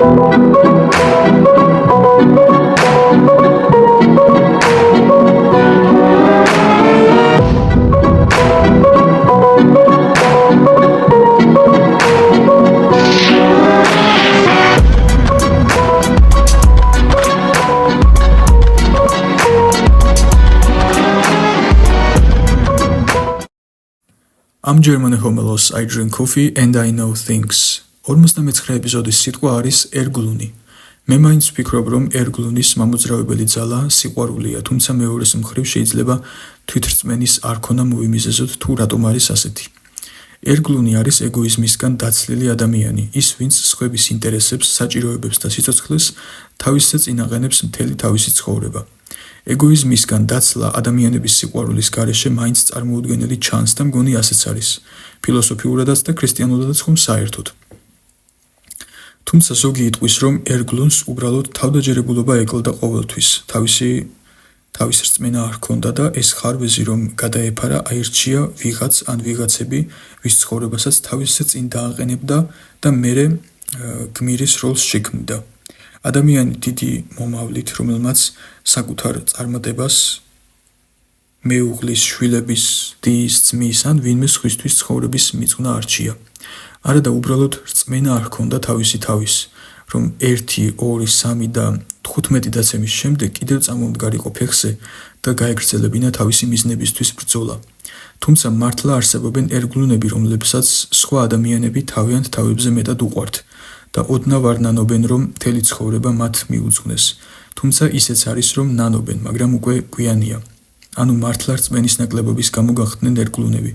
I'm German homelos, I drink coffee and I know things. 59 ეპიზოდის სიტყვა არის ერგლუნი. მე მაინც ვფიქრობ, რომ ერგლუნის მამოძრავებელი ძალა სიყვარულია, თუმცა მეორეს მხრივ შეიძლება თვითრწმენის არ ქონა მოვიმიზეზოთ თუ რატომ არის ასეთი. ერგლუნი არის ეგოიზმისგან დაცლილი ადამიანი, ის ვინც სხვების ინტერესებს, საჭიროებებს და სიცოცხლეს თავისზე წინაყენებს მთელი თავისი ცხოვრება. ეგოიზმისგან დაცლა ადამიანების სიყვარულის გარეშე მაინც წარმოუდგენელი ჩანს და მგონი ასეც არის, ფილოსოფიურადაც და ქრისტიანულადაც ხომ საერთოდ. თუმცა ზოგი იტყვის, რომ ერგლუნს უბრალოდ თავდაჯერებულობა ეკლდა ყოველთვის, თავის რწმენა არ ჰქონდა და ეს ხარვეზი რომ გადაეფარა, აირჩია ვიღაც ან ვიღაცები, ვის ცხოვრებასაც თავისზე წინ დააყენებდა და მერე გმირის როლს შექმნიდა. ადამიანი დიდი მომავლით, რომელმაც საკუთარ წარმატებას მეუღლის, შვილების, დის, ძმის ან ვინმე სხვისთვის ცხოვრების მიწუნა არჩია. არა და უბრალოდ რწმენა არ ჰქონდა თავისი თავის, რომ 1, 2, 3 და 15 დაცემის შემდეგ კიდევ წამომდგარიყო ფეხზე და გაეგრძელებინა თავისი მიზნებისთვის ბრძოლა. თუმცა მართლა არსებობენ ერგლუნები, რომლებსაც სხვა ადამიანები თავიანთ თავებზე მეტად უყვართ და ოდნავ არ ნანობენ, რომ მთელი ცხოვრება მათ მიუძღვნეს. თუმცა ისეც არის, რომ ნანობენ, მაგრამ უკვე გვიანია. ანუ მართლა რწმენის ნაკლებობის გამო გახდნენ ერგლუნები.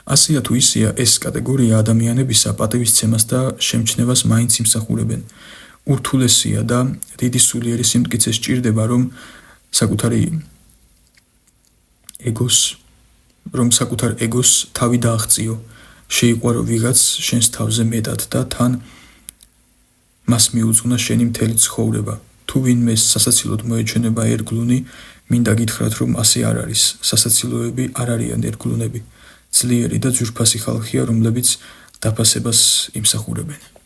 ასეა თუ ისეა, ეს კატეგორია ადამიანებისა პატივისცემას და შემჩნევას მაინც იმსახურებენ. ურთულესია და დიდი სულიერი სიმტკიცე სჭირდება, რომ საკუთარ ეგოს თავი დააღწიო, შეიყვარო ვიღაც შენს თავზე მეტად და თან მას მიუძღვნა შენი მთელი ცხოვრება. თუ ვინმეს სასაცილოდ მოეჩვენება ერგლუნი, მინდა გითხრათ, რომ ასე არ არის. სასაცილოები არ არიან ერგლუნები. ძლიერი და ძვირფასი ხალხია, რომლებიც დაფასებას იმსახურებენ.